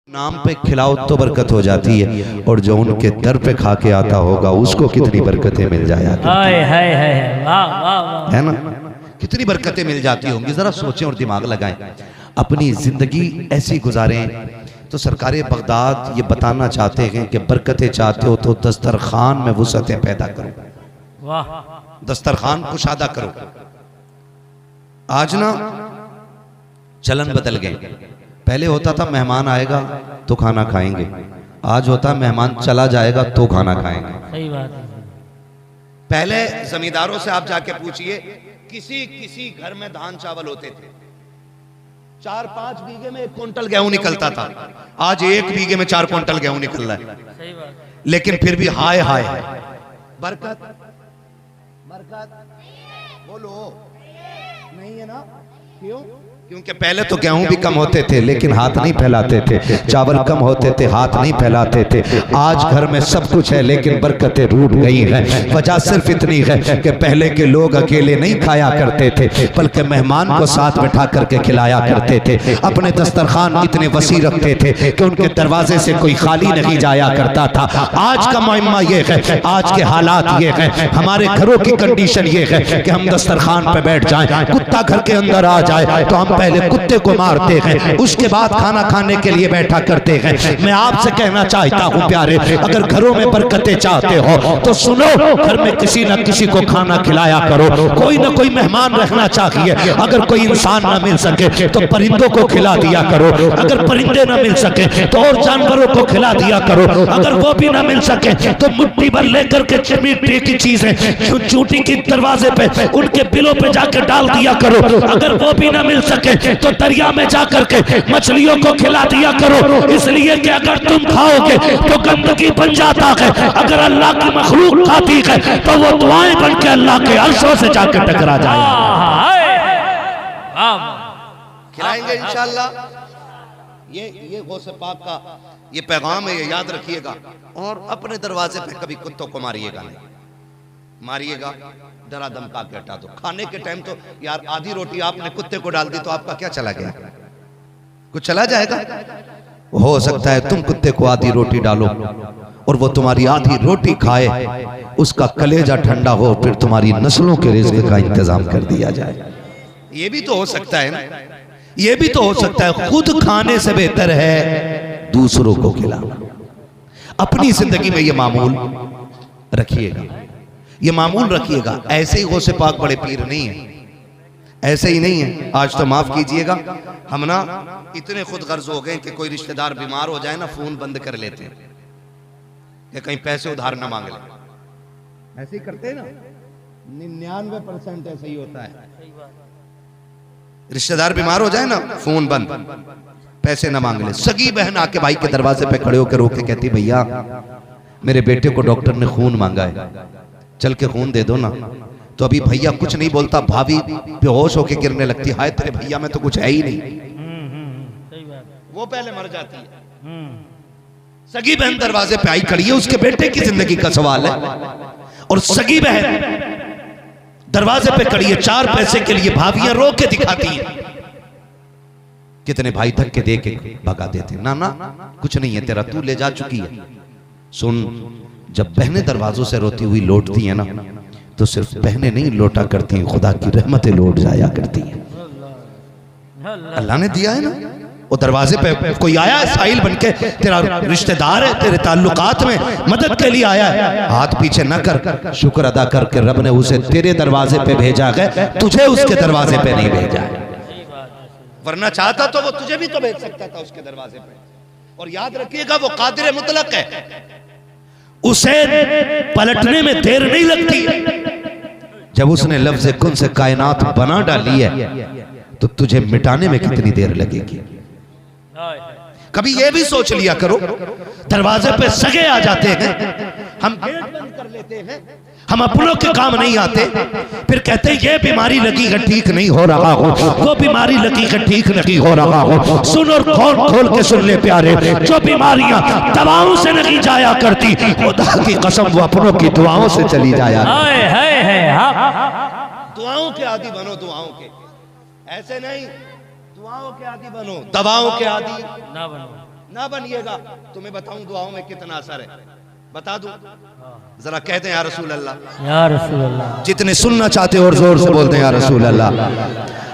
नाम पे खिलाओ तो बरकत हो जाती है, और जो उनके दर पे खा के आता होगा उसको कितनी बरकतें मिल जाया है ना, कितनी बरकतें मिल जाती होंगी। जरा सोचें और दिमाग लगाएं, अपनी जिंदगी ऐसी गुजारें। तो सरकारे बगदाद ये बताना चाहते हैं कि बरकतें चाहते हो तो दस्तरखान में वुसअतें पैदा करो, दस्तरखान कुशादा करो। आज ना चलन बदल गए, पहले होता था मेहमान आएगा तो खाना खाएंगे, आज होता मेहमान चला जाएगा तो खाना खाएंगे। सही बात है। पहले जमींदारों से आप जाके पूछिए, किसी किसी घर में धान चावल होते थे, 4-5 बीघे में 1 कुंटल गेहूं निकलता था, आज 1 बीघे में 4 कुंटल गेहूं निकल रहा है। सही बात। लेकिन फिर भी हाय हाय बरकत बरकत बोलो नहीं है ना, क्यों? क्योंकि पहले तो गेहूं भी कम होते थे लेकिन हाथ नहीं फैलाते थे, चावल कम होते थे हाथ नहीं फैलाते थे। आज घर में सब कुछ है लेकिन बरकतें रूठ गई हैं। वजह सिर्फ इतनी है कि पहले के लोग अकेले नहीं खाया करते थे बल्कि मेहमान को साथ बैठा करके खिलाया करते थे। अपने दस्तरखान इतने वसी रखते थे कि उनके दरवाजे से कोई खाली नहीं जाया करता था। आज का मामला ये है, आज के हालात ये है, हमारे घरों की कंडीशन ये है कि हम दस्तरखान पे बैठ जाएं, कुत्ता घर के अंदर आ जाए तो हम पहले कुत्ते को मारते हैं, उसके बाद खाना खाने के लिए बैठा करते हैं। मैं आपसे कहना चाहता हूं प्यारे, अगर घरों में बरकतें चाहते हो तो सुनो, घर में किसी न किसी को खाना खिलाया करो, कोई ना कोई मेहमान रखना चाहिए। अगर कोई इंसान ना मिल सके तो परिंदों को खिला दिया करो, अगर परिंदे ना मिल सके तो और जानवरों को खिला दिया करो, अगर वो भी ना मिल सके तो मुट्ठी भर लेकर के मिट्टी की चीजें चूंटी के दरवाजे पे उनके बिलों पे जाकर डाल दिया करो, अगर वो भी ना मिल सके तो दरिया में जाकर के मछलियों को खिला दिया करो। इसलिए कि अगर तुम खाओगे तो गंदगी बन जाता है, अगर अल्लाह की मखलूक खाती है तो वो दुआएं बन के अल्लाह के अर्शों से जाकर टकरा जाएगी। खिलाएंगे इंशाअल्लाह। ये गौसे पाक का ये पैगाम है, ये याद रखिएगा। और अपने दरवाजे पे कभी कुत्तों को मारिएगा नहीं, मारिएगा डरा धमका के हटा दो। खाने के टाइम तो यार आधी रोटी आपने कुत्ते को डाल दी तो आपका क्या चला गया? कुछ चला जाएगा? हो सकता है तुम कुत्ते को आधी रोटी डालो और वो तुम्हारी आधी रोटी खाए, उसका कलेजा ठंडा हो, फिर तुम्हारी नस्लों के रिज़्क़ का इंतजाम कर दिया जाए। ये भी तो हो सकता है ना, ये भी तो हो सकता है। खुद खाने से बेहतर है दूसरों को खिलाना। अपनी जिंदगी में ये मामूल रखिएगा, ये मामूल रखिएगा। ऐसे ही गौसे पाक बड़े पीर नहीं है, ऐसे ही नहीं है। आज तो माफ कीजिएगा, हम ना इतने खुद गर्ज हो गए कि कोई रिश्तेदार बीमार हो जाए ना फोन बंद कर लेते हैं कि कहीं पैसे उधार ना मांग ले। ऐसे ही करते हैं ना, 99% ऐसे ही होता है। रिश्तेदार बीमार हो जाए ना फोन बंद, पैसे ना मांग ले। सगी बहन आके भाई के दरवाजे पे खड़े होकर रोके कहती, भैया मेरे बेटे को डॉक्टर ने खून मांगा है, चल के खून दे दो ना। तो अभी भैया कुछ नहीं बोलता, भाभी बेहोश होके गिरने लगती, हाय तेरे भैया में तो कुछ है ही नहीं। वो पहले मर जाती है। सगी बहन दरवाजे पे आई खड़ी है, उसके बेटे की जिंदगी का सवाल है, और सगी बहन दरवाजे पे खड़ी है 4 पैसे के लिए। भाभियां रो के दिखाती है, कितने भाई धक्के दे के भगा देते, ना ना कुछ नहीं है तेरा, तू ले जा चुकी है। सुन, जब बहनें दरवाजों से रोती हुई लौटती हैं ना तो सिर्फ बहनें नहीं लौटा करती हैं, खुदा की रहमतें लौट जाया करती हैं। अल्लाह ने दिया है ना। वो दरवाजे पे कोई आया है साहिल बनके, तेरा रिश्तेदार है, तेरे ताल्लुकात में मदद के लिए आया है, हाथ पीछे न कर, शुक्र अदा करके रब ने उसे तेरे दरवाजे पे भेजा है, तुझे उसके दरवाजे पे नहीं भेजा है। वरना चाहता तो वो तुझे भी तो भेज सकता था उसके दरवाजे पे। और याद रखिएगा वो कादिर मुतलक है, उसे पलटने में देर नहीं लगती। जब उसने लफ्ज़ कुन से कायनात बना डाली है तो तुझे मिटाने में कितनी देर लगेगी? कभी ये भी सोच लिया करो, दरवाजे पे सगे आ जाते हैं, हम गेट बंद कर लेते हैं, हम अपनों के काम नहीं आते, फिर कहते हैं ये बीमारी लगी है ठीक नहीं हो रहा हो, वो बीमारी लगी है ठीक नहीं हो रहा हो। सुन और खोल के सुन ले प्यारे, जो बीमारियां दवाओं से नहीं जाया करती, खुदा की कसम वो अपनों की दुआओं से चली जाया। दुआओं के आदि बनो, दुआओं के, ऐसे नहीं दुआओं के आदि बनो, दवाओं के आदि ना बनो। ना बनिएगा। तुम्हें बताऊं दुआओं में कितना असर है, बता दूं? जरा कहते हैं या रसूल अल्लाह, या रसूल अल्लाह। जितने सुनना चाहते हो और जोर से बोलते हैं या रसूल अल्लाह।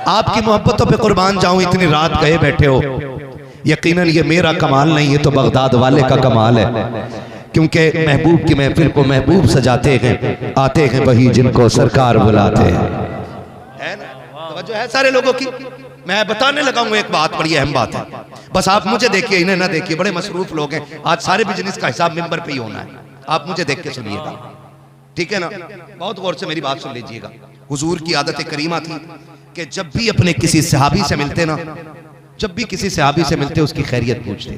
आपकी मोहब्बतों पे कुर्बान जाऊं, इतनी रात गए बैठे हो। यकीनन ये मेरा कमाल नहीं, ये तो बगदाद वाले का कमाल है, क्योंकि महबूब की महफिल को महबूब सजाते हैं, आते हैं वही जिनको सरकार बुलाते हैं। है ना? तवज्जो है सारे लोगों की। मैं बताने लगा हूं एक बात, बड़ी अहम बात है, बस आप मुझे देखिए, इन्हें ना देखिए। बड़े मसरूफ लोग हैं, आज सारे बिजनेस का हिसाब मिंबर पे ही होना है। आप मुझे देख के सुनिएगा, ठीक है ना? बहुत गौर से मेरी बात सुन लीजिएगा। हुजूर की आदत करीमा थी कि जब भी अपने किसी सहाबी से मिलते ना, जब भी किसी सहाबी से मिलते उसकी खैरियत पूछते।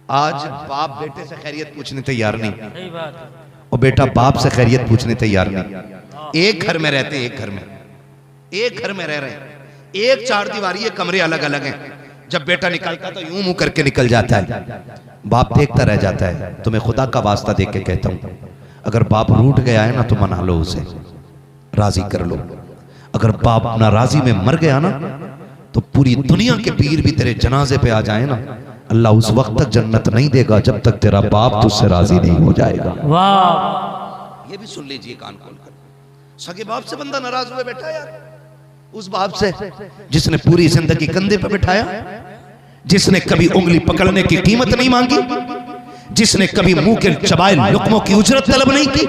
आज बाप बेटे से खैरियत पूछने तैयार नहीं, और बेटा बाप से खैरियत पूछने तैयार नहीं। एक घर में रहते, एक घर में, एक घर में रह रहे हैं, एक चार दीवारी, ये कमरे अलग अलग हैं। जब बेटा निकलता तो यूं मुंह करके निकल जाता है, बाप देखता रह जाता है। तो मैं खुदा का वास्ता देख के कहता हूं, अगर बाप रूठ गया है ना तो मना लो, उसे राजी कर लो। अगर बाप नाराजी में मर गया ना तो पूरी दुनिया के पीर भी तेरे जनाजे पे आ जाए ना, अल्लाह उस वक्त तक जन्नत नहीं देगा जब तक तेरा बाप तुझसे राजी नहीं हो जाएगा। वाह, ये भी सुन लीजिए कान खोल कर। सगे बाप से बंदा नाराज हुए बैठा यार, उस बाप से जिसने पूरी जिंदगी कंधे पे बिठाया, जिसने कभी उंगली पकड़ने की कीमत नहीं मांगी, जिसने कभी मुंह के चबाए लुकमों की उजरत तलब नहीं की,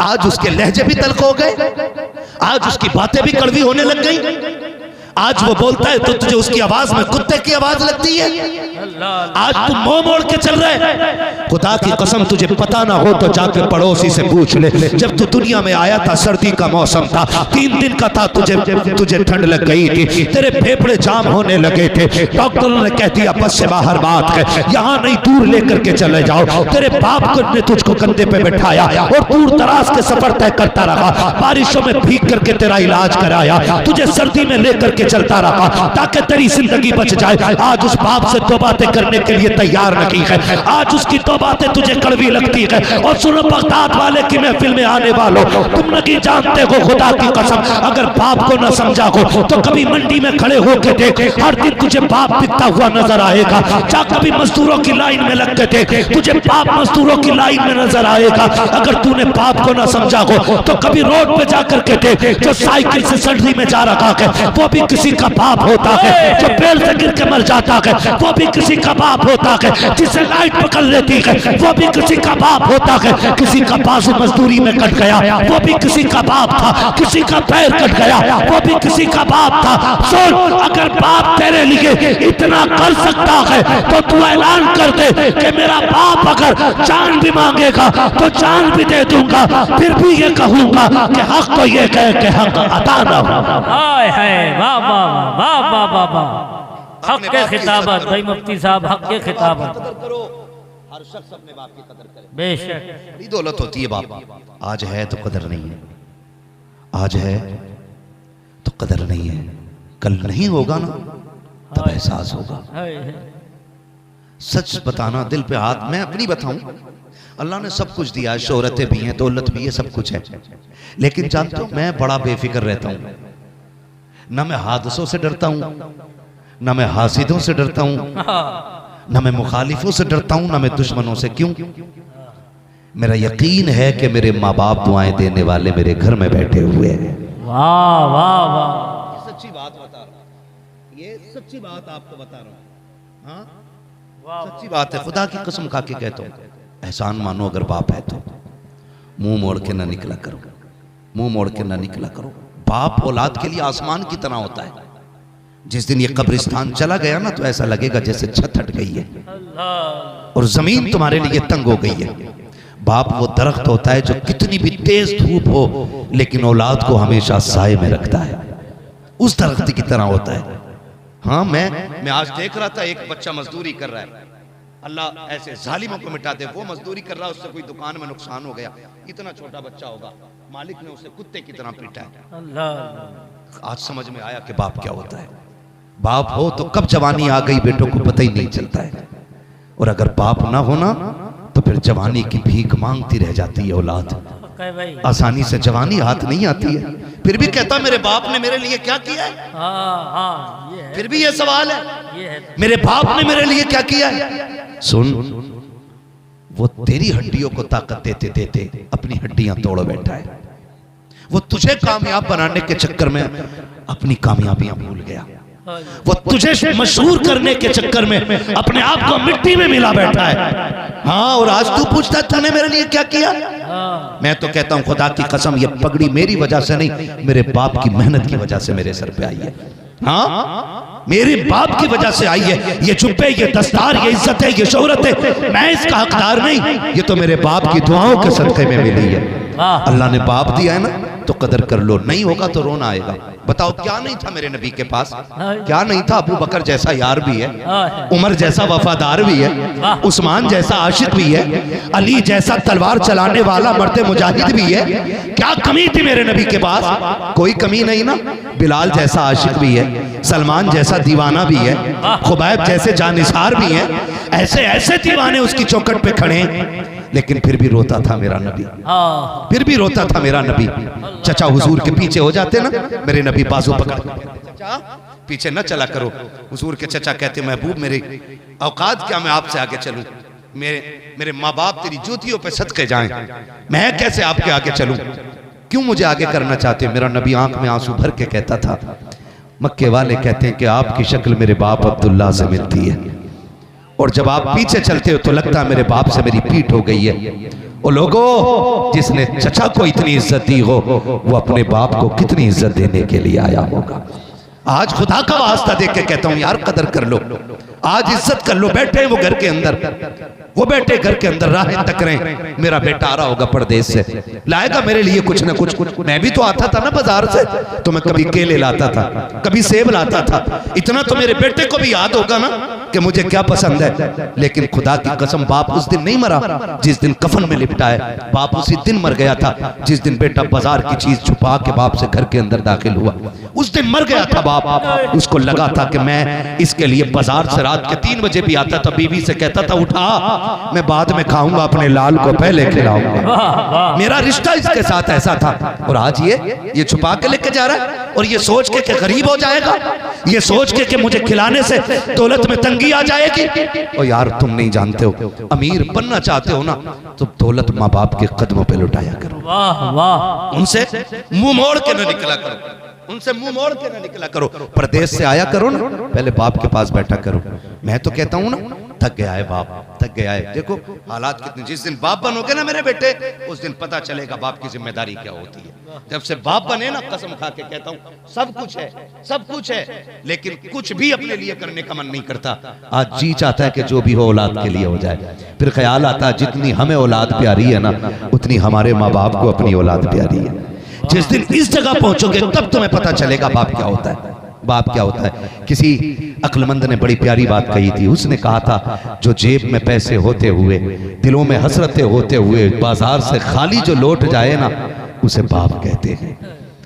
आज उसके लहजे भी तल्ख हो गए, आज उसकी बातें भी कड़वी होने लग गई। आज वो बोलता है तो तुझे उसकी आवाज में कुत्ते की आवाज लगती है। आज तुम मुंह मोड़ के चल रहे। खुदा की कसम तुझे पता ना हो तो जाके पड़ोसी से पूछ ले, जब तू दुनिया में आया था सर्दी का मौसम था, 3 दिन का था, तुझे ठंड लग गई थी, तेरे फेफड़े जाम होने लगे थे, डॉक्टरों ने कह दिया बस से बाहर बात है, यहाँ नहीं दूर लेकर के चले जाओ। तेरे बाप ने तुझको कंधे पे बैठाया और दूर दराज के सफर तय करता रहा, बारिशों में भीग करके तेरा इलाज कराया, तुझे सर्दी में लेकर चलता रहा ताकि तेरी जिंदगी बच जाए। आज उस बाप से दो बातें करने के लिए तैयार नहीं है, आज उसकी दो बातें तुझे कड़वी लगती है। और सुनो बगदाद वाले की महफिल में आने वालों, तुम नहीं जानते हो खुदा की कसम, अगर बाप को न समझा हो तो कभी मंडी में खड़े होके देख, हर दिन तुझे बाप बिकता हुआ नजर आएगा। जा कभी मजदूरों की लाइन में लग के देख, तुझे बाप मजदूरों की लाइन में नजर आएगा। अगर तूने बाप को न समझा हो तो कभी रोड पे जाकर के देख, जो साइकिल से सड़री में जा रखा है वो भी किसी का बाप होता है, जो पेड़ से गिर के मर जाता है वो भी किसी का बाप होता है, जिसे लाइट पकड़ लेती है वो भी किसी का बाप होता है, किसी का बाजू मजदूरी में कट गया वो भी किसी का बाप था, किसी का पैर कट गया वो भी किसी का बाप था। सुन, अगर बाप तेरे लिए इतना कर सकता है तो तू ऐलान कर दे कि मेरा बाप अगर जान भी मांगेगा तो जान भी दे दूंगा, फिर भी ये कहूंगा कि हक तो ये कहे कि हक अदा ना हो। हाय हाय, वाह वाह वाह वाह वाह वाह, हक के खिताबत भाई मुफ्ती साहब, हक के खिताबत। हर शख्स अपने बाप की कदर करे, बेशक बड़ी दौलत होती है बाप। आज है तो कदर नहीं है, आज है तो कदर नहीं है, कल नहीं होगा ना तब एहसास होगा। सच बताना दिल पे हाथ, मैं अपनी बताऊं, अल्लाह ने सब कुछ दिया है, शोहरतें भी हैं, दौलत भी है, सब कुछ है, लेकिन जानते हो मैं बड़ा बेफिक्र रहता हूं। ना मैं हादसों से डरता हूं, ना मैं हासिदों से डरता हूं, ना मैं मुखालिफों से डरता हूं, ना मैं दुश्मनों से। क्यों? मेरा यकीन है कि मेरे माँ बाप दुआएं देने वाले मेरे घर में बैठे हुए हैं। वाह वाह वाह, सच्ची बात बता रहा हूं, ये सच्ची बात आपको बता रहा हूं। हाँ सच्ची बात है, खुदा की कसम खा के कहता हूं। एहसान मानो अगर बाप है तो मुंह मोड़ के ना निकला करो, मुंह मोड़ के ना निकला करो। बाप औलाद के लिए आसमान की तरह होता है। जिस दिन ये कब्रिस्तान चला गया ना तो ऐसा लगेगा जैसे छत हट गई है और जमीन तुम्हारे लिए तंग हो गई है। बाप वो दरख्त होता है जो कितनी भी तेज धूप हो लेकिन औलाद को हमेशा साए में रखता है, उस दरख्त की तरह होता है। हाँ मैं आज देख रहा था, एक बच्चा मजदूरी कर रहा है, अल्लाह ऐसे जालिमों को मिटा दे, वो मजदूरी कर रहा है, उससे कोई दुकान में नुकसान हो गया, इतना छोटा बच्चा होगा, मालिक ने उसे कुत्ते की तरह पीटा है। आज समझ में आया कि बाप क्या होता है। बाप हो तो कब जवानी आ गई बेटों को पता ही नहीं चलता है, और अगर बाप ना होना तो फिर जवानी की भीख मांगती रह जाती है औलाद। आसानी से जवानी हाथ नहीं आती है, फिर भी कहता मेरे बाप ने मेरे लिए क्या किया है। हाँ ये है, फिर भी ये सवाल है, ये है। मेरे बाप ने मेरे लिए क्या किया है। सुन, वो तेरी हड्डियों को ताकत देते देते अपनी हड्डियां तोड़ बैठा है। वो तुझे कामयाब बनाने के चक्कर में अपनी कामयाबियां भूल गया। वो तुझे मशहूर करने के चक्कर में अपने आप को मिट्टी में मिला बैठा है। हाँ, और आज तू पूछता है तूने मेरे लिए क्या किया। मैं तो कहता हूं खुदा की कसम, ये पगड़ी मेरी वजह से नहीं, मेरे बाप की मेहनत की वजह से मेरे सर पे आई है। हाँ, मेरे बाप की वजह से आई है। ये जुब्बे, ये दस्तार, ये इज्जत है, ये शोहरत है, मैं इसका हकदार नहीं, ये तो मेरे बाप की दुआओं के सदक़े में मिली है। अल्लाह ने बाप दिया है ना, तो कदर कर लो, नहीं होगा तो रोना आएगा। बताओ क्या नहीं था मेरे नबी के पास, क्या नहीं था। अबू बकर जैसा यार भी है, उमर जैसा वफादार भी है, उस्मान जैसा आशिक भी है, अली जैसा तलवार चलाने वाला मर्द मुजाहिद भी है। क्या कमी थी मेरे नबी के पास, कोई कमी नहीं ना। बिलाल जैसा आशिक भी है, सलमान जैसा दीवाना भी है, खुबैब जैसे जानिसार भी है। ऐसे ऐसे दीवाने उसकी चौखट पे खड़े हैं, लेकिन फिर भी रोता था मेरा नबी, फिर भी रोता था मेरा नबी। चचा हुजूर के पीछे हो जाते ना, मेरे नबी बाजू पकड़, चचा पीछे न चला करो। हुजूर के चचा कहते महबूब मेरे औकात क्या, मैं आपसे आगे चलूं, मेरे माँ बाप तेरी जूतियों पे सदके जाएं, मैं कैसे आपके आगे चलूं, क्यों मुझे आगे करना चाहते हो। मेरा नबी आंख में आंसू भर के कहता था, मक्के वाले कहते हैं कि आपकी शक्ल मेरे बाप अब्दुल्ला से मिलती है, और जब आप पीछे चलते हो तो लगता है मेरे बाप से मेरी पीठ हो गई है। ओ लोगो, जिसने चचा को इतनी इज्जत दी हो, वो अपने बाप को कितनी इज्जत देने के लिए आया होगा। आज खुदा का वास्ता देख के कहता हूं यार, कदर कर लो, आज इज्जत कर लो। बैठे वो घर के अंदर, वो बैठे घर के अंदर राहें तक रहे। मेरा बेटा आ रहा होगा परदेश से, लाएगा मेरे लिए कुछ ना कुछ। मैं भी तो आता था ना बाजार से, तो मैं कभी केले लाता था, कभी सेब लाता था। इतना तो मेरे बेटे को भी याद होगा ना कि मुझे क्या पसंद है। लेकिन खुदा की कसम, बाप उस दिन नहीं मरा जिस दिन कफन में लिपटा है, बाप उसी दिन मर गया था जिस दिन बेटा बाजार की चीज छुपा के बाप से घर के अंदर दाखिल हुआ। उस दिन मर गया था बाप। उसको लगा था कि मैं इसके लिए बाजार से रात के 3 बजे भी आता था, बीवी से कहता था उठा, मैं बाद में खाऊंगा, अपने लाल को पहले खिलाऊंगा। मेरा रिश्ता इसके साथ ऐसा था। और आज ये छुपा के लेके जा रहा है, और ये सोच के कि गरीब हो जाएगा, ये सोच के कि मुझे खिलाने से दौलत में तंगी आ जाएगी। और यार तुम नहीं जानते हो, अमीर बनना चाहते हो ना, तो दौलत माँ बाप के कदमों पे लुटाया करो। वाह वाह, उनसे मुंह मोड़ के न निकला करो, उनसे मुंह मोड़ के न निकला करो। प्रदेश से आया करो ना, पहले बाप के पास बैठा करो। मैं तो कहता हूँ ना, थक गया है बाप, थक गया है। देखो हालात कितने, जिस दिन बाप बनोगे ना मेरे बेटे, उस दिन पता चलेगा बाप की जिम्मेदारी क्या होती है। जब से बाप बने ना, कसम खा के कहता हूँ, सब कुछ है, सब कुछ है, लेकिन कुछ भी अपने लिए करने का मन नहीं करता। आज जी चाहता है कि जो भी हो औलाद के लिए हो जाए। फिर ख्याल आता है जितनी हमें औलाद प्यारी है ना, उतनी हमारे माँ बाप को अपनी औलाद प्यारी है। जिस दिन इस जगह पहुंचोगे तब तुम्हें पता चलेगा बाप क्या होता है, बाप क्या होता है। किसी अक्लमंद ने बड़ी प्यारी बात कही थी। उसने कहा था, जो जेब में पैसे होते हुए, दिलों में हसरतें होते हुए, बाजार से खाली जो लौट जाए ना, उसे बाप कहते हैं।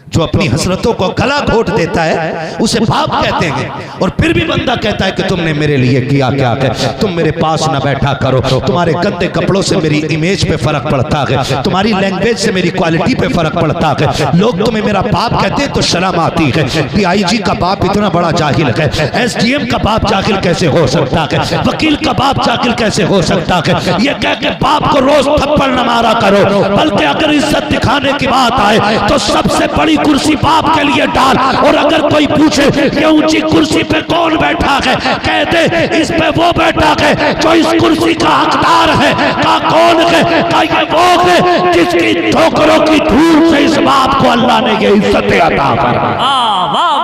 जो अपनी हसरतों को गला घोट देता है, उसे बाप कहते हैं। और फिर भी बंदा कहता है कि तुमने मेरे लिए किया क्या है, तुम मेरे पास ना बैठा करो, तुम्हारे गंदे कपड़ों से मेरी इमेज पे फर्क पड़ता है, तुम्हारी लैंग्वेज से मेरी क्वालिटी पे फर्क पड़ता है। लोग तुम्हें मेरा बाप कहते हैं तो शर्म आती है। DIG का बाप इतना बड़ा जाहिल है, SDM का बाप जाहिल कैसे हो सकता है, वकील का बाप जाहिल कैसे हो सकता है। ये कह के बाप को रोज थप्पड़ न मारा करो, बल्कि अगर इज्जत दिखाने की बात आए तो सबसे बड़ी कुर्सी बाप के लिए डाल। और अगर कोई पूछे ये ऊंची कुर्सी पे कौन बैठा है, कह दे इस पे वो बैठा है जो इस कुर्सी का हकदार है। का कौन है, का ये वो है जिसकी ठोकरों की धूल से इस बाप को अल्लाह ने ये इज्जत अता फरमाई। वाह वाह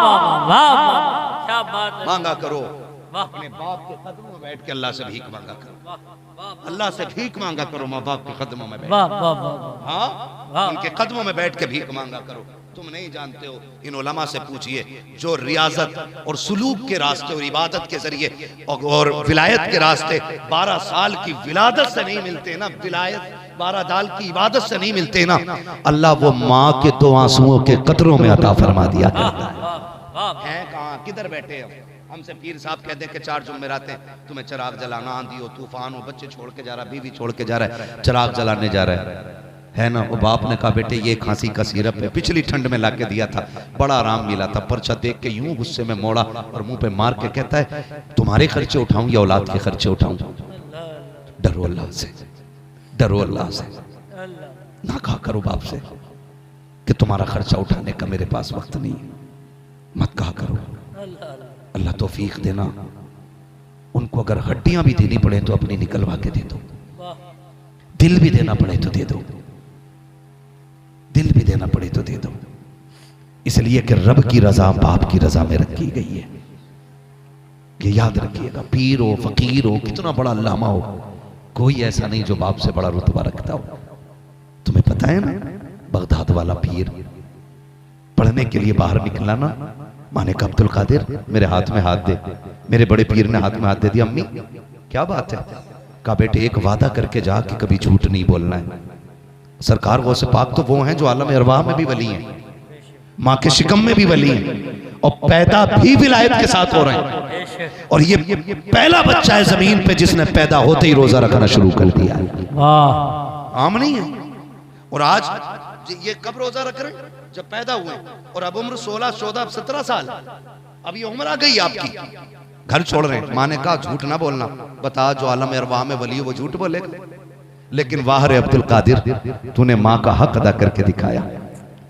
वाह, क्या बात है। मांगा करो, अपने बाप के कदमों में बैठ के अल्लाह से भीख मांगा करो, अल्लाह से भीख मांगा करो। माँ बाप के कदमों में बैठ, वाह वाह वाह, हाँ, उनके कदमों में बैठ के भीख मांगा करो। तुम नहीं जानते हो, इन उलमा से पूछिए जो रियाजत और सुलूक के रास्ते और इबादत के जरिए और विलायत के रास्ते 12 साल की विलादत से नहीं मिलते ना, विलायत 12 साल की इबादत से नहीं मिलते ना, अल्लाह वो माँ के 2 आंसुओं के कतरों में अता फरमा दिया करता है। कहाँ, किधर बैठे हो? हमसे पीर साहब कहते हैं कि 4 जुमेरात हैं, तुम्हें चिराग जलाना, आंधी हो, तूफान हो, बच्चे छोड़ के जा रहा है, बीवी छोड़ के जा रहा है, चिराग जलाने जा रहा है। है ना। वो बाप ने कहा बेटे ये खांसी का सिरप है, पिछली ठंड में लाके दिया था, बड़ा आराम मिला था। पर्चा देख के यूं गुस्से में मोड़ा और मुंह पे मार के कहता है तुम्हारे खर्चे उठाऊं या औलाद के खर्चे उठाऊं? डरो अल्लाह से, डरो अल्लाह से। ना कहा करो बाप से कि तुम्हारा खर्चा उठाने का मेरे पास वक्त नहीं है, मत कहा करो। अल्लाह तौफीक देना। उनको अगर हड्डियां भी देनी पड़े तो अपनी निकलवा के दे दो, दिल भी देना पड़े तो दे दो, दिल भी देना पड़े तो दे दो। इसलिए कि रब की रजा बाप की रजा में रखी गई है, ये याद रखिएगा। पीर हो, फकीर हो, कितना बड़ा अल्लामा हो, कोई ऐसा नहीं जो बाप से बड़ा रुतबा रखता हो। तुम्हें पता है ना, बगदाद वाला पीर पढ़ने के लिए बाहर निकला ना, माने का अब्दुल कादिर मेरे हाथ में हाथ दे। मेरे बड़े पीर ने हाथ में हाथ दे दिया। अम्मी क्या बात है? कहा बेटे एक वादा करके जा कि कभी झूठ नहीं बोलना है। सरकार गौस पाक तो वो हैं जो आलम अरवाह में भी वली हैं, माँ के शिकम में भी वली हैं, और पैदा भी विलायत के साथ हो रहे हैं। और ये पहला बच्चा है जमीन पे जिसने पैदा होते ही रोजा रखना शुरू कर दिया। आम नहीं है। और आज ये कब रोजा रख रहे हैं? जब पैदा हुए, और अब उम्र 16, 14, 17 साल, अब ये उम्र आ गई आपकी, घर छोड़ रहे हैं। माँ ने कहा झूठ ना बोलना, बता जो आलम अरवाह में वली है वो झूठ बोलेगा। लेकिन वाह रे अब्दुल कादिर, तूने माँ का हक अदा करके दिखाया,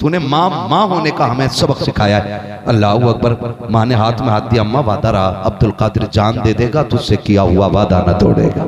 तूने माँ होने का हमें सबक सिखाया है। अल्लाह अकबर। माँ ने हाथ में हाथ दिया, अम्मा वादा रहा, अब्दुल कादिर जान दे देगा, तुझसे किया हुआ वादा न तोड़ेगा।